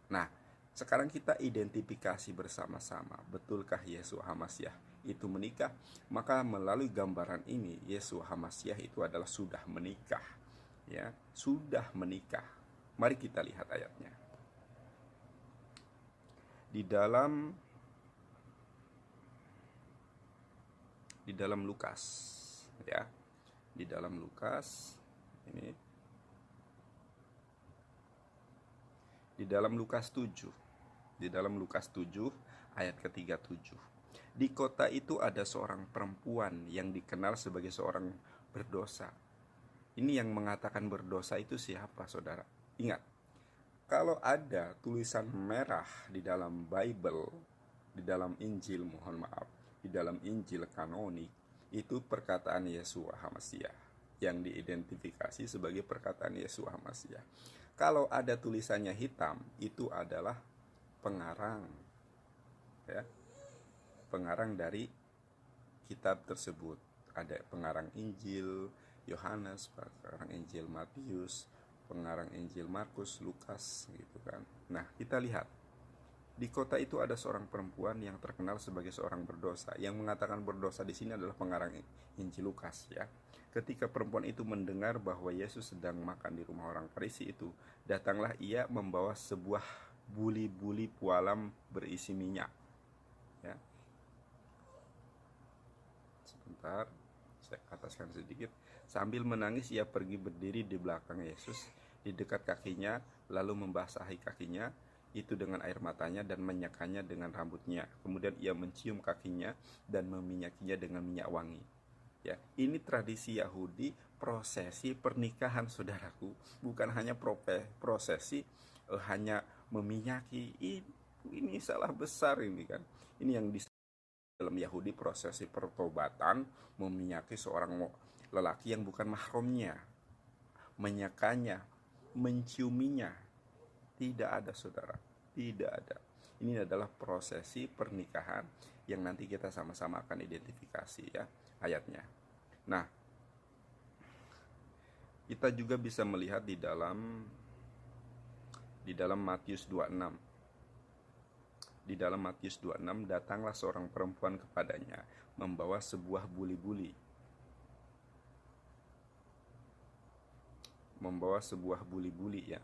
Nah, sekarang kita identifikasi bersama-sama, betulkah Yeshua HaMasyiah itu menikah? Maka melalui gambaran ini, Yeshua HaMasyiah itu adalah sudah menikah. Ya, sudah menikah. Mari kita lihat ayatnya. Di dalam Lukas, ya. Di dalam Lukas ini, di dalam Lukas 7, di dalam Lukas 7 ayat ke-37. Di kota itu ada seorang perempuan yang dikenal sebagai seorang berdosa. Ini yang mengatakan berdosa itu siapa, saudara? Ingat, kalau ada tulisan merah di dalam Bible, di dalam Injil, mohon maaf, di dalam Injil kanonik, itu perkataan Yeshua HaMasyiah yang diidentifikasi sebagai perkataan Yeshua HaMasyiah. Kalau ada tulisannya hitam, itu adalah pengarang, ya, pengarang dari kitab tersebut. Ada pengarang Injil Yohanes, pengarang Injil Matius, pengarang Injil Markus, Lukas, gitu kan. Nah, kita lihat di kota itu ada seorang perempuan yang terkenal sebagai seorang berdosa. Yang mengatakan berdosa di sini adalah pengarang Injil Lukas, ya. Ketika perempuan itu mendengar bahwa Yesus sedang makan di rumah orang Farisi itu, datanglah ia membawa sebuah buli-buli pualam berisi minyak. Ya. Sebentar, saya ataskan sedikit. Sambil menangis ia pergi berdiri di belakang Yesus, di dekat kakinya, lalu membasahi kakinya itu dengan air matanya dan menyakannya dengan rambutnya. Kemudian ia mencium kakinya dan meminyakinya dengan minyak wangi. Ya, ini tradisi Yahudi, prosesi pernikahan, saudaraku. Bukan hanya prosesi hanya meminyaki. Ini salah besar ini kan. Ini yang di dalam Yahudi prosesi pertobatan, meminyaki seorang lelaki yang bukan mahramnya, menyakanya, menciuminya. Tidak ada, saudara, tidak ada. Ini adalah prosesi pernikahan yang nanti kita sama-sama akan identifikasi, ya, ayatnya. Nah, kita juga bisa melihat di dalam Matius 26. Di dalam Matius 26, datanglah seorang perempuan kepadanya membawa sebuah buli-buli. Membawa sebuah buli-buli, ya.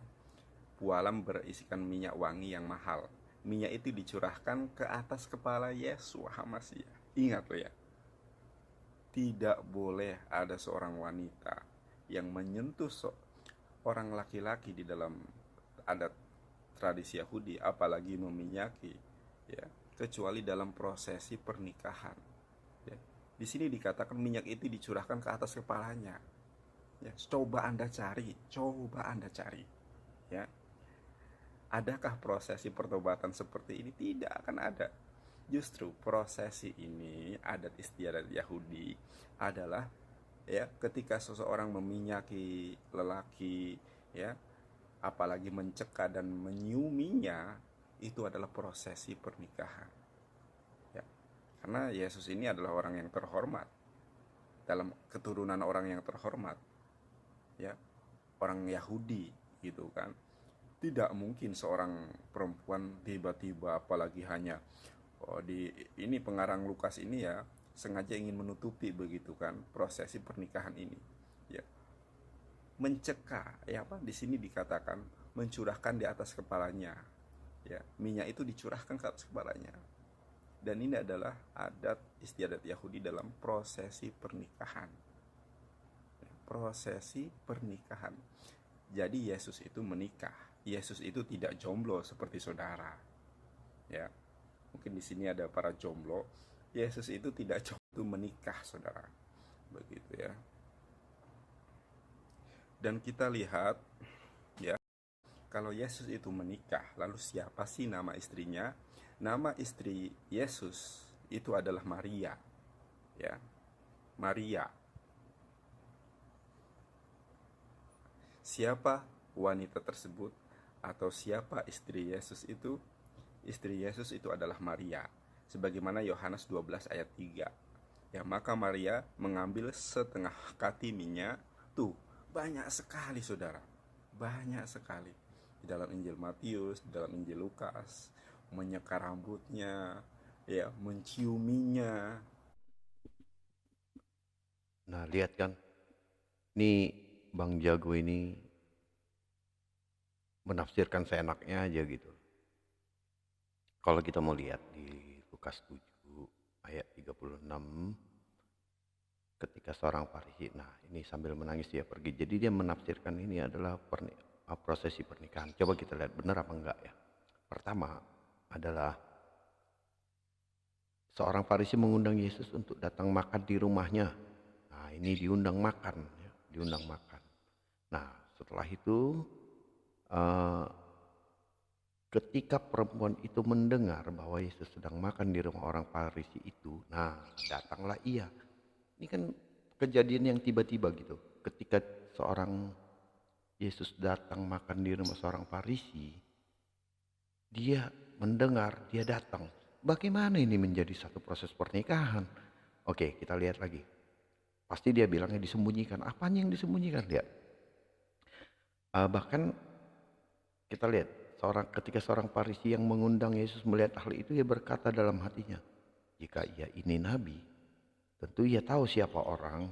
Pualam berisikan minyak wangi yang mahal. Minyak itu dicurahkan ke atas kepala Yeshua HaMasyiah. Ingat loh, ya. Tidak boleh ada seorang wanita yang menyentuh orang laki-laki di dalam adat tradisi Yahudi, apalagi meminyaki, ya, kecuali dalam prosesi pernikahan. Ya. Di sini dikatakan minyak itu dicurahkan ke atas kepalanya. Ya, coba Anda cari, ya. Adakah prosesi pertobatan seperti ini? Tidak akan ada. Justru prosesi ini, adat istiadat Yahudi adalah, ya, ketika seseorang meminyaki lelaki, ya, apalagi mencekak dan menyiuminya, itu adalah prosesi pernikahan, ya. Karena Yesus ini adalah orang yang terhormat, dalam keturunan orang yang terhormat, ya, orang Yahudi, gitu kan. Tidak mungkin seorang perempuan tiba-tiba, apalagi hanya di ini pengarang Lukas ini, ya, sengaja ingin menutupi, begitu kan, prosesi pernikahan ini, ya. Mencekak, ya, apa di sini dikatakan mencurahkan di atas kepalanya, ya, minyak itu dicurahkan ke atas kepalanya. Dan ini adalah adat istiadat Yahudi dalam prosesi pernikahan, prosesi pernikahan. Jadi Yesus itu menikah. Yesus itu tidak jomblo seperti saudara, ya. Mungkin di sini ada para jomblo. Yesus itu tidak jomblo, itu menikah, saudara. Begitu, ya. Dan kita lihat, ya, kalau Yesus itu menikah, lalu siapa sih nama istrinya? Nama istri Yesus itu adalah Maria, ya. Maria. Siapa wanita tersebut atau siapa istri Yesus itu? Istri Yesus itu adalah Maria, sebagaimana Yohanes 12 ayat 3. Ya, maka Maria mengambil setengah kati minyak. Tuh, banyak sekali, saudara. Banyak sekali. di dalam Injil Matius, di dalam Injil Lukas, menyeka rambutnya, ya, menciuminya. Nah, lihat kan, nih Bang Jago ini menafsirkan seenaknya aja gitu. Kalau kita mau lihat di Lukas 7 ayat 36, ketika seorang Farisi, nah ini sambil menangis dia pergi. Jadi dia menafsirkan ini adalah prosesi pernikahan. Coba kita lihat benar apa enggak ya. Pertama adalah seorang Farisi mengundang Yesus untuk datang makan di rumahnya. Nah ini diundang makan, ya, diundang makan. Nah setelah itu eh, ketika perempuan itu mendengar bahwa Yesus sedang makan di rumah orang Farisi itu, nah datanglah ia. Ini kan kejadian yang tiba-tiba gitu. Ketika seorang Yesus datang makan di rumah seorang Farisi, dia mendengar, dia datang. Bagaimana ini menjadi satu proses pernikahan? Oke, kita lihat lagi. Pasti dia bilangnya disembunyikan. Apanya yang disembunyikan? Lihat. Bahkan kita lihat ketika seorang Farisi yang mengundang Yesus melihat hal itu, ia berkata dalam hatinya, jika ia ini nabi, tentu ia tahu siapakah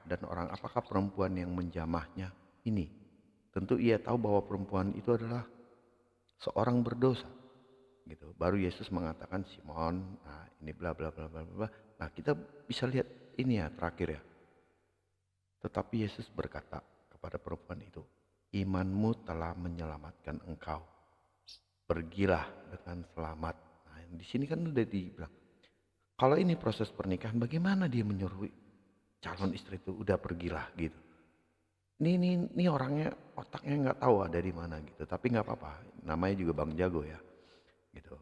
dan orang apakah perempuan yang menjamahnya ini. Tentu ia tahu bahwa perempuan itu adalah seorang berdosa. Gitu. Baru Yesus mengatakan, Simon, nah ini bla bla bla bla bla. Nah, kita bisa lihat ini ya terakhir ya. Tetapi Yesus berkata kepada perempuan itu, imanmu telah menyelamatkan engkau. Pergilah dengan selamat. Nah, di sini kan udah dibilang. Kalau ini proses pernikahan, bagaimana dia menyuruh calon istri itu udah pergilah gitu. Ini orangnya otaknya nggak tahu ada di mana gitu. Tapi nggak apa-apa. Namanya juga Bang Jago ya. Gitu.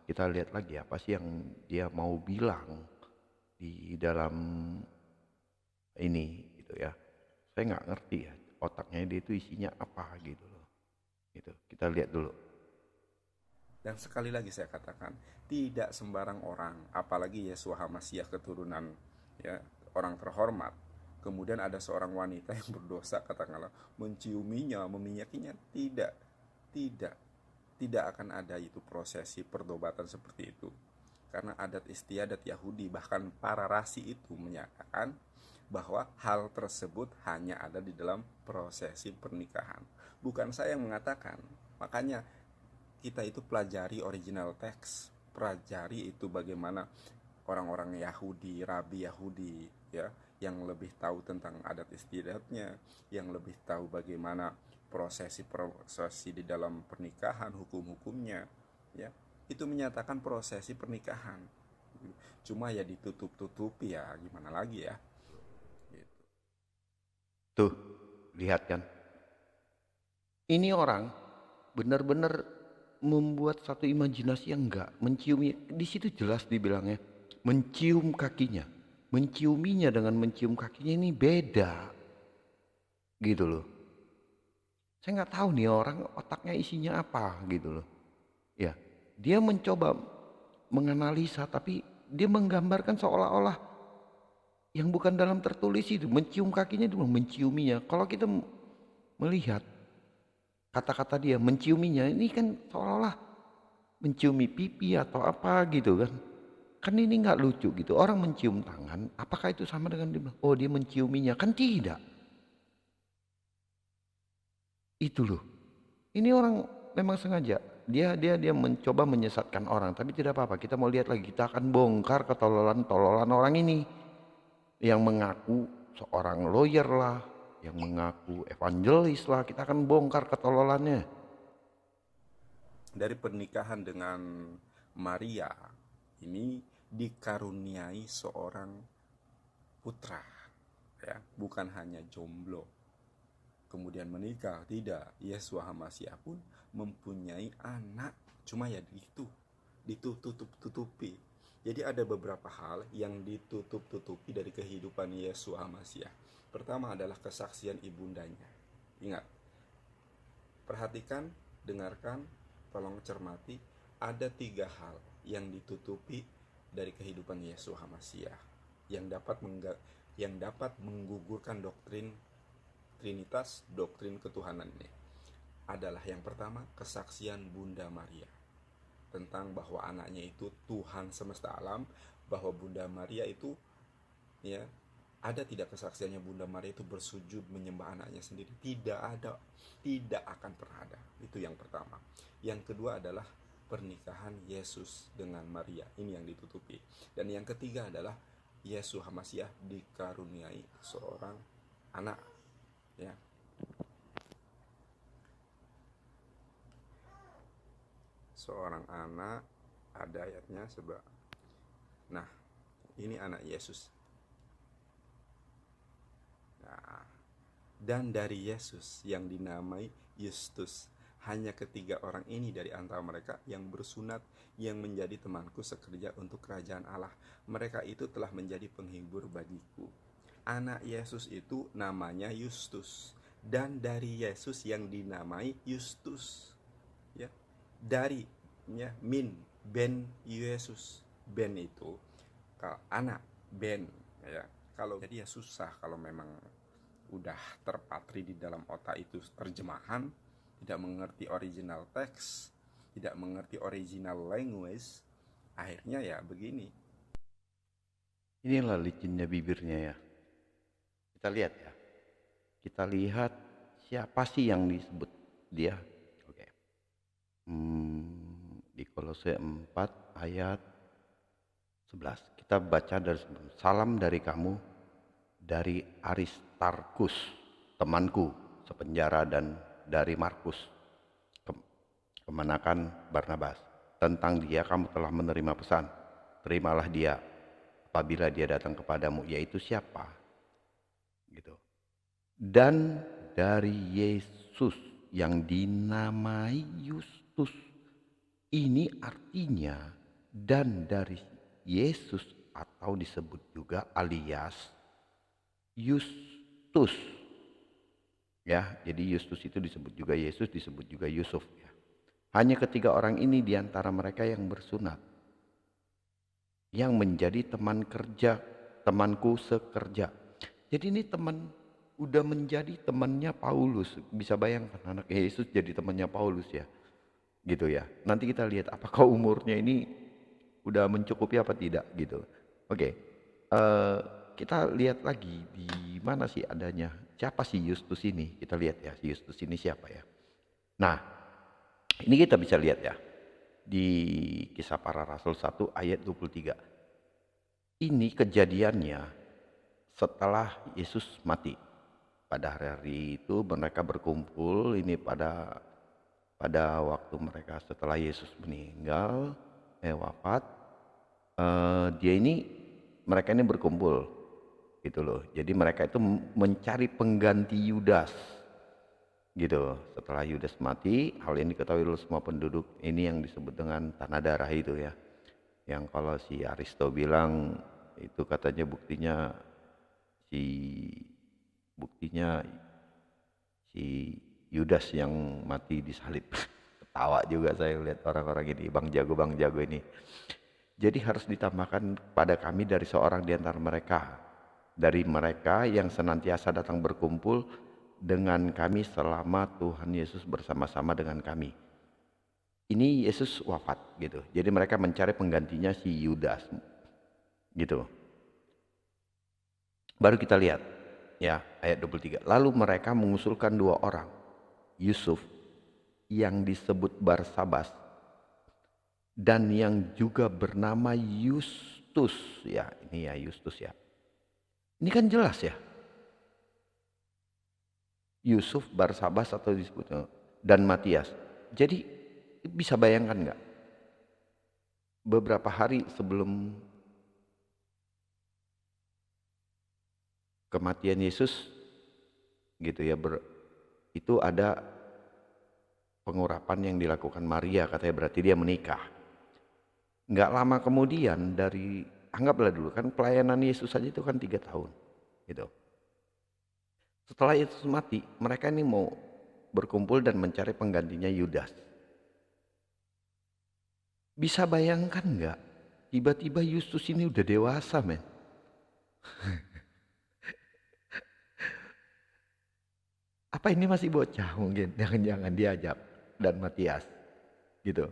Kita lihat lagi apa sih yang dia mau bilang di dalam ini gitu ya. Saya nggak ngerti ya otaknya dia itu isinya apa gitu loh. Gitu. Kita lihat dulu. Dan sekali lagi saya katakan, tidak sembarang orang, apalagi Yesua HaMasiah keturunan, ya, orang terhormat, kemudian ada seorang wanita yang berdosa, katakanlah, menciuminya, meminyakinya. Tidak, tidak, tidak akan ada itu prosesi perdobatan seperti itu. Karena adat istiadat Yahudi, bahkan para rasi itu menyatakan bahwa hal tersebut hanya ada di dalam prosesi pernikahan. Bukan saya yang mengatakan. Makanya kita itu pelajari original text, pelajari itu bagaimana orang-orang Yahudi, rabi Yahudi, ya, yang lebih tahu tentang adat istiadatnya, yang lebih tahu bagaimana prosesi di dalam pernikahan, hukum-hukumnya, ya, itu menyatakan prosesi pernikahan. Cuma ya ditutup-tutupi, ya gimana lagi ya, gitu. Tuh, lihat kan. Ini orang benar-benar membuat satu imajinasi yang enggak menciumi. Di situ jelas dibilangnya mencium kakinya. Menciuminya dengan mencium kakinya ini beda. Gitu loh. Saya nggak tahu nih orang otaknya isinya apa gitu loh. Ya, dia mencoba menganalisa tapi dia menggambarkan seolah-olah yang bukan dalam tertulis itu. Mencium kakinya itu menciuminya. Kalau kita melihat kata-kata dia menciuminya ini kan seolah-olah menciumi pipi atau apa gitu kan. Kan ini nggak lucu gitu. Orang mencium tangan, apakah itu sama dengan dia, oh dia menciuminya? Kan tidak. Itu loh. Ini orang memang sengaja. Dia mencoba menyesatkan orang, tapi tidak apa-apa. Kita mau lihat lagi, kita akan bongkar ketololan-tololan orang ini yang mengaku seorang lawyer lah, yang mengaku evangelis lah. Kita akan bongkar ketololannya. Dari pernikahan dengan Maria ini dikaruniai seorang putra, ya, bukan hanya jomblo kemudian menikah, tidak. Yesua HaMasiah pun mempunyai anak, cuma ya itu ditutup-tutupi. Jadi ada beberapa hal yang ditutup-tutupi dari kehidupan Yesua HaMasiah. Pertama adalah kesaksian ibundanya. Ingat, perhatikan, dengarkan, tolong cermati. Ada tiga hal yang ditutupi dari kehidupan Yesua HaMasiah yang dapat menggugurkan doktrin Trinitas, doktrin ketuhanan ini adalah yang pertama, kesaksian Bunda Maria tentang bahwa anaknya itu Tuhan semesta alam, bahwa Bunda Maria itu, ya, ada tidak kesaksiannya Bunda Maria itu bersujud menyembah anaknya sendiri? Tidak ada, tidak akan pernah ada. Itu yang pertama. Yang kedua adalah pernikahan Yesus dengan Maria, ini yang ditutupi. Dan yang ketiga adalah Yesus Hamasiah dikaruniai seorang anak, ya. Seorang anak, ada ayatnya sebab. Nah, ini anak Yesus. Nah, dan dari Yesus yang dinamai Justus, hanya ketiga orang ini dari antara mereka yang bersunat, yang menjadi temanku sekerja untuk kerajaan Allah. Mereka itu telah menjadi penghibur bagiku. Anak Yesus itu namanya Justus, dan dari Yesus yang dinamai Justus, ya, dari, ya, min ben Yesus, ben itu kalau anak, ben, ya. Kalau jadi ya susah kalau memang udah terpatri di dalam otak itu terjemahan, tidak mengerti original teks, tidak mengerti original language, akhirnya ya begini. Inilah licinnya bibirnya ya. Kita lihat ya. Kita lihat siapa sih yang disebut dia. Oke. Di Kolose 4 ayat 11. Kita baca dari salam dari kamu, dari Aristarkus, temanku sepenjara, dan dari Markus, kemenakan Barnabas. Tentang dia kamu telah menerima pesan. Terimalah dia apabila dia datang kepadamu, yaitu siapa? Gitu. Dan dari Yesus yang dinamai Justus. Ini artinya dan dari Yesus, atau disebut juga alias Justus. Ya, jadi Justus itu disebut juga Yesus, disebut juga Yusuf ya. Hanya ketiga orang ini diantara mereka yang bersunat, yang menjadi teman kerja, temanku sekerja. Jadi ini teman, udah menjadi temannya Paulus. Bisa bayangkan anak Yesus jadi temannya Paulus ya. Gitu ya. Nanti kita lihat apakah umurnya ini udah mencukupi apa tidak gitu. Oke. Kita lihat lagi di mana sih adanya. Siapa sih Justus ini? Kita lihat ya, Justus ini siapa ya. Nah, ini kita bisa lihat ya. Di Kisah Para Rasul 1 ayat 23. Ini kejadiannya setelah Yesus mati. Pada hari itu mereka berkumpul ini pada waktu mereka setelah Yesus meninggal, wafat, mereka ini berkumpul gitu loh. Jadi mereka itu mencari pengganti Yudas gitu. Setelah Yudas mati, hal ini diketahui oleh semua penduduk. Ini yang disebut dengan tanah darah itu ya. Yang kalau si Aristo bilang itu katanya buktinya si Yudas yang mati disalib. Ketawa juga saya lihat orang-orang ini, bang jago ini. Jadi harus ditambahkan pada kami dari seorang di antara mereka, dari mereka yang senantiasa datang berkumpul dengan kami selama Tuhan Yesus bersama-sama dengan kami. Ini Yesus wafat gitu. Jadi mereka mencari penggantinya si Yudas gitu. Baru kita lihat ya ayat 23. Lalu mereka mengusulkan dua orang, Yusuf yang disebut Barsabas dan yang juga bernama Justus ya. Ini ya Justus ya. Ini kan jelas ya. Yusuf, Barsabas atau disebut dan Matias. Jadi bisa bayangkan nggak? Beberapa hari sebelum kematian Yesus gitu ya, itu ada pengurapan yang dilakukan Maria, katanya berarti dia menikah. Nggak lama kemudian anggaplah dulu kan pelayanan Yesus saja itu kan 3 tahun gitu. Setelah Yesus mati, mereka ini mau berkumpul dan mencari penggantinya Yudas. Bisa bayangkan nggak? Tiba-tiba Justus ini udah dewasa men. Apa ini masih bocah mungkin? Jangan-jangan diajak dan Matias gitu.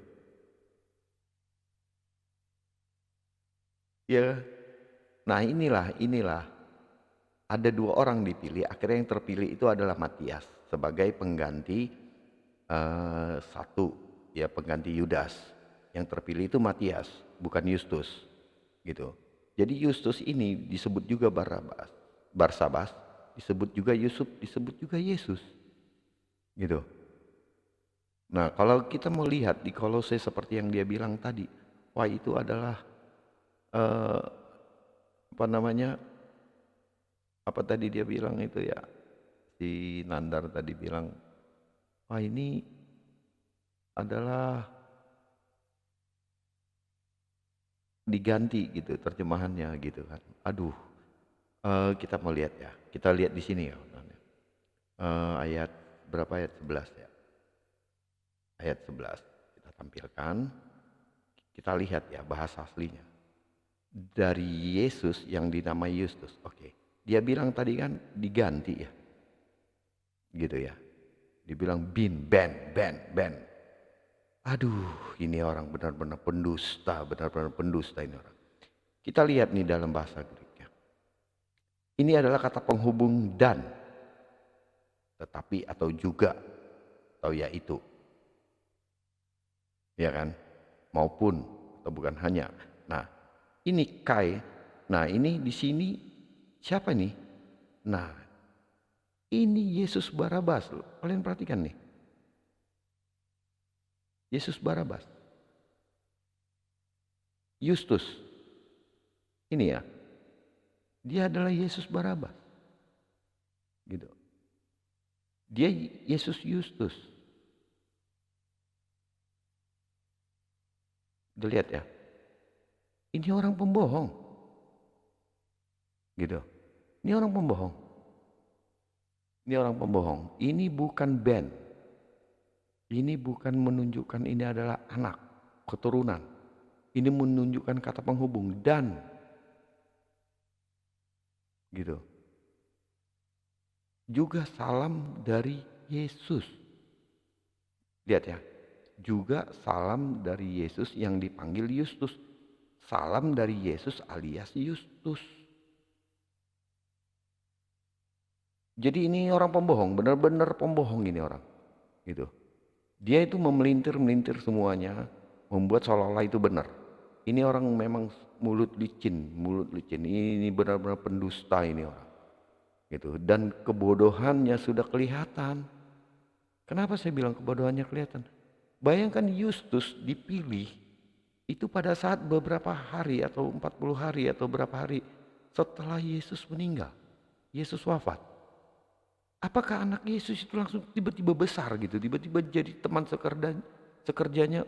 Ya, nah inilah ada dua orang dipilih. Akhirnya yang terpilih itu adalah Matias sebagai pengganti satu, ya pengganti Yudas. Yang terpilih itu Matias, bukan Yustus, gitu. Jadi Yustus ini disebut juga Barsabas, disebut juga Yusuf, disebut juga Yesus, gitu. Nah, kalau kita melihat di Kolose seperti yang dia bilang tadi, wah itu adalah eh, apa namanya? Apa tadi dia bilang itu ya? Si Nandar tadi bilang, wah ini adalah diganti gitu terjemahannya gitu kan. Aduh, kita mau lihat ya. Kita lihat di sini ya. Ayat berapa, ayat 11 ya. Ayat 11 kita tampilkan. Kita lihat ya bahasa aslinya. Dari Yesus yang dinamai Yustus. Oke. Dia bilang tadi kan diganti ya. Gitu ya. Dibilang Ben. Aduh, ini orang benar-benar pendusta ini orang. Kita lihat nih dalam bahasa Greknya. Ini adalah kata penghubung dan, tetapi atau juga, atau yaitu. Ya kan? Maupun atau bukan hanya. Nah, ini kai. Nah, ini di sini siapa nih? Nah, ini Yesus Barabas. Kalian perhatikan nih. Yesus Barabas. Yustus. Ini ya. Dia adalah Yesus Barabas. Gitu. Dia Yesus Yustus. Udah lihat ya. Ini orang pembohong. Gitu. Ini orang pembohong. Ini orang pembohong. Ini bukan band. Ini bukan menunjukkan ini adalah anak, keturunan. Ini menunjukkan kata penghubung dan. Gitu. Juga salam dari Yesus. Lihat ya. Juga salam dari Yesus yang dipanggil Yustus. Salam dari Yesus alias Yustus. Jadi ini orang pembohong, benar-benar pembohong ini orang. Gitu. Dia itu memelintir-melintir semuanya, membuat seolah-olah itu benar. Ini orang memang mulut licin. Ini benar-benar pendusta ini orang. Gitu. Dan kebodohannya sudah kelihatan. Kenapa saya bilang kebodohannya kelihatan? Bayangkan Yustus dipilih itu pada saat beberapa hari atau 40 hari atau berapa hari setelah Yesus meninggal. Yesus wafat. Apakah anak Yesus itu langsung tiba-tiba besar gitu, tiba-tiba jadi teman sekerjanya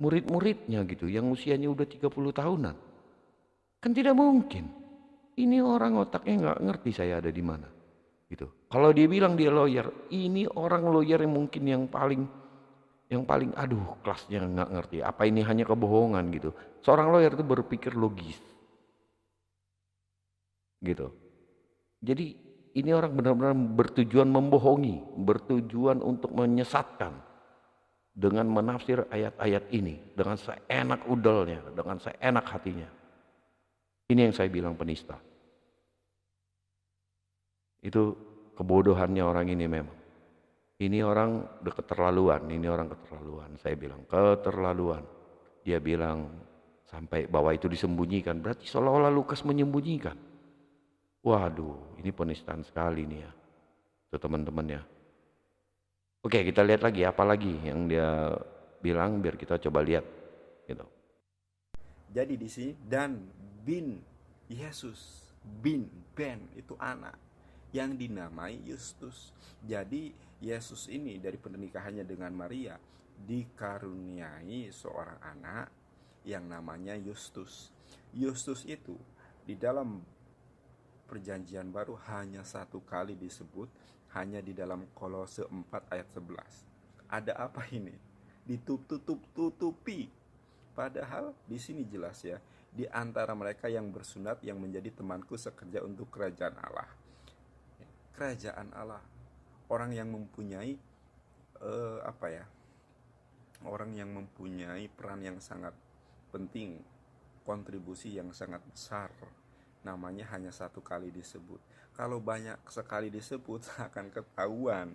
murid-muridnya gitu, yang usianya udah 30 tahunan? Kan tidak mungkin. Ini orang otaknya nggak ngerti saya ada di mana. Gitu. Kalau dia bilang dia lawyer, ini orang lawyer yang mungkin yang paling aduh kelasnya nggak ngerti. Apa ini hanya kebohongan gitu. Seorang lawyer itu berpikir logis. Gitu. Jadi ini orang benar-benar bertujuan membohongi, bertujuan untuk menyesatkan dengan menafsir ayat-ayat ini dengan seenak udelnya, dengan seenak hatinya. Ini yang saya bilang penista. Itu kebodohannya orang ini memang. Ini orang udah keterlaluan, ini orang keterlaluan. Saya bilang keterlaluan. Dia bilang sampai bahwa itu disembunyikan, berarti seolah-olah Lukas menyembunyikan. Waduh, ini penistaan sekali nih ya, tuh teman-teman ya. Oke, kita lihat lagi apa lagi yang dia bilang biar kita coba lihat gitu. Jadi di sini dan bin Yesus, Ben itu anak yang dinamai Yustus. Jadi Yesus ini dari pernikahannya dengan Maria dikaruniai seorang anak yang namanya Yustus. Yustus itu di dalam perjanjian baru hanya satu kali disebut, hanya di dalam Kolose 4 ayat 11. Ada apa ini? Ditutup-tutupi. Padahal di sini jelas ya, di antara mereka yang bersunat yang menjadi temanku sekerja untuk kerajaan Allah. Kerajaan Allah. orang yang mempunyai apa ya, orang yang mempunyai peran yang sangat penting, kontribusi yang sangat besar. Namanya hanya satu kali disebut. Kalau banyak sekali disebut akan ketahuan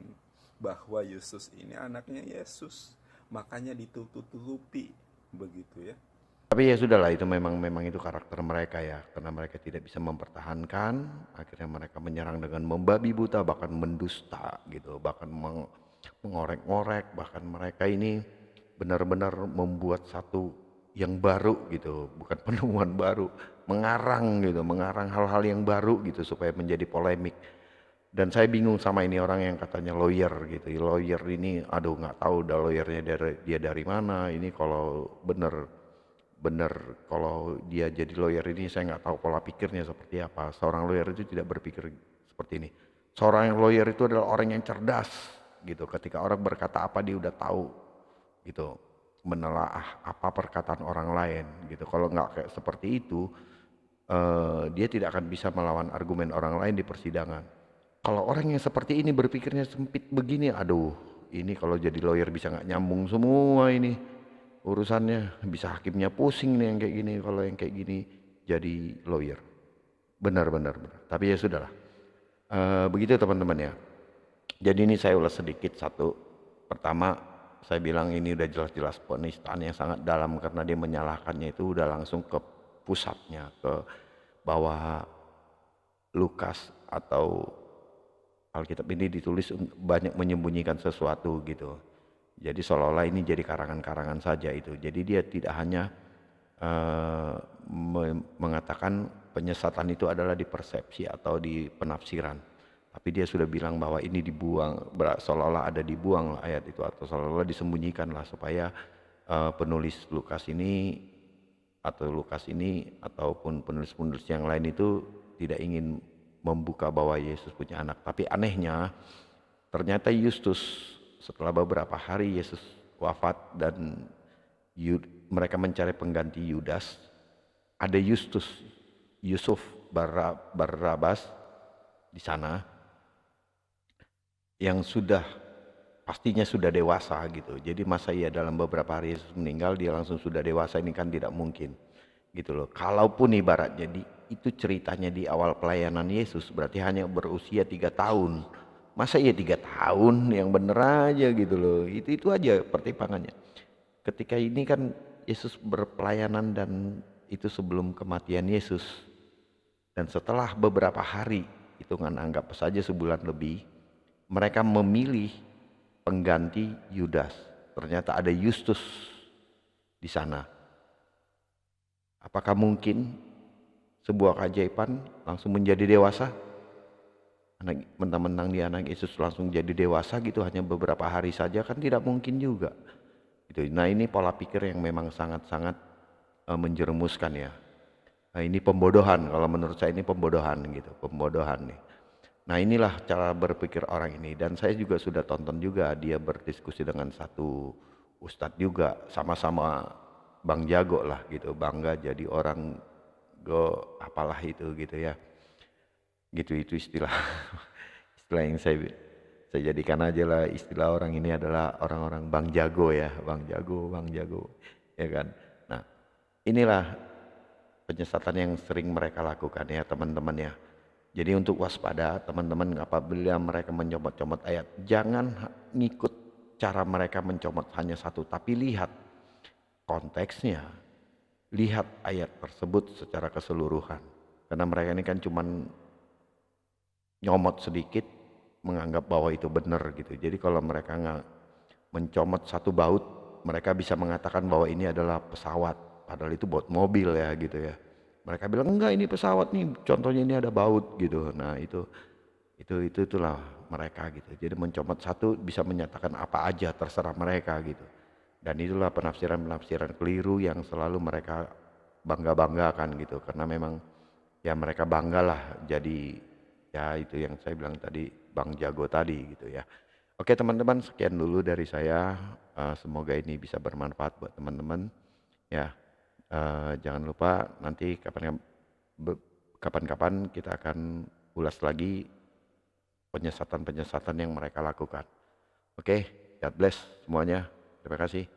bahwa Yesus ini anaknya Yesus. Makanya ditutup-tutupi begitu ya. Tapi ya sudahlah, itu memang itu karakter mereka ya, karena mereka tidak bisa mempertahankan, akhirnya mereka menyerang dengan membabi buta, bahkan mendusta gitu, bahkan mengorek-ngorek, bahkan mereka ini benar-benar membuat satu yang baru gitu, bukan penemuan baru, mengarang hal-hal yang baru gitu supaya menjadi polemik. Dan saya bingung sama ini orang yang katanya lawyer gitu. Lawyer ini, aduh nggak tahu dah lawyernya dia dari mana. Ini kalau bener kalau dia jadi lawyer ini, saya nggak tahu pola pikirnya seperti apa. Seorang lawyer itu tidak berpikir seperti ini. Seorang lawyer itu adalah orang yang cerdas gitu. Ketika orang berkata apa, dia udah tahu gitu, menelaah apa perkataan orang lain gitu. Kalau nggak kayak seperti itu, dia tidak akan bisa melawan argumen orang lain di persidangan. Kalau orang yang seperti ini berpikirnya sempit begini, aduh, ini kalau jadi lawyer bisa nggak nyambung semua ini urusannya, bisa hakimnya pusing nih yang kayak gini. Kalau yang kayak gini jadi lawyer, benar. Tapi ya sudahlah. Begitu teman-teman ya. Jadi ini saya ulas sedikit satu. Pertama, saya bilang ini udah jelas-jelas penistaan yang sangat dalam, karena dia menyalahkannya itu udah langsung ke pusatnya, ke bahwa Lukas atau Alkitab ini ditulis banyak menyembunyikan sesuatu gitu. Jadi seolah-olah ini jadi karangan-karangan saja itu. Jadi dia tidak hanya mengatakan penyesatan itu adalah di persepsi atau di penafsiran, tapi dia sudah bilang bahwa ini dibuang, seolah-olah ada dibuang ayat itu, atau seolah-olah disembunyikan lah, supaya penulis Lukas ini ataupun penulis-penulis yang lain itu tidak ingin membuka bahwa Yesus punya anak. Tapi anehnya ternyata Yustus, setelah beberapa hari Yesus wafat dan mereka mencari pengganti Yudas, ada Yusuf Barnabas di sana yang pastinya sudah dewasa gitu. Jadi masa iya dalam beberapa hari Yesus meninggal dia langsung sudah dewasa, ini kan tidak mungkin gitu loh. Kalaupun ibaratnya itu ceritanya di awal pelayanan Yesus, berarti hanya berusia 3 tahun. Masa iya 3 tahun yang bener aja gitu loh. Itu aja pertimbangannya. Ketika ini kan Yesus berpelayanan, dan itu sebelum kematian Yesus. Dan setelah beberapa hari, hitungan anggap saja sebulan lebih, mereka memilih pengganti Yudas. Ternyata ada Yustus di sana. Apakah mungkin sebuah keajaiban langsung menjadi dewasa? Mentang-mentang dia anak Yesus langsung jadi dewasa gitu hanya beberapa hari saja, kan tidak mungkin juga gitu. Nah ini pola pikir yang memang sangat-sangat menjerumuskan ya. Nah ini pembodohan, kalau menurut saya ini pembodohan gitu, pembodohan nih. Nah inilah cara berpikir orang ini. Dan saya juga sudah tonton juga dia berdiskusi dengan satu ustadz juga, sama-sama bang jago lah gitu, bangga jadi orang apalah itu gitu ya. Gitu itu istilah istilah yang saya jadikan aja lah, istilah orang ini adalah orang-orang bang jago ya, bang jago ya kan. Nah inilah penyesatan yang sering mereka lakukan ya teman-teman ya. Jadi untuk waspada teman-teman, apabila mereka mencomot-comot ayat, jangan ngikut cara mereka mencomot hanya satu, tapi lihat konteksnya, lihat ayat tersebut secara keseluruhan. Karena mereka ini kan cuman nyomot sedikit, menganggap bahwa itu benar gitu. Jadi kalau mereka nggak mencomot satu baut, mereka bisa mengatakan bahwa ini adalah pesawat, padahal itu baut mobil ya gitu ya. Mereka bilang enggak, ini pesawat nih, contohnya ini ada baut gitu. Nah itulah mereka gitu. Jadi mencomot satu bisa menyatakan apa aja, terserah mereka gitu. Dan itulah penafsiran keliru yang selalu mereka bangga-banggakan gitu. Karena memang ya mereka banggalah jadi, ya itu yang saya bilang tadi, bang jago tadi gitu ya. Oke teman-teman, sekian dulu dari saya. Semoga ini bisa bermanfaat buat teman-teman ya. Jangan lupa nanti kapan-kapan kita akan ulas lagi penyesatan-penyesatan yang mereka lakukan. Oke, God bless semuanya. Terima kasih.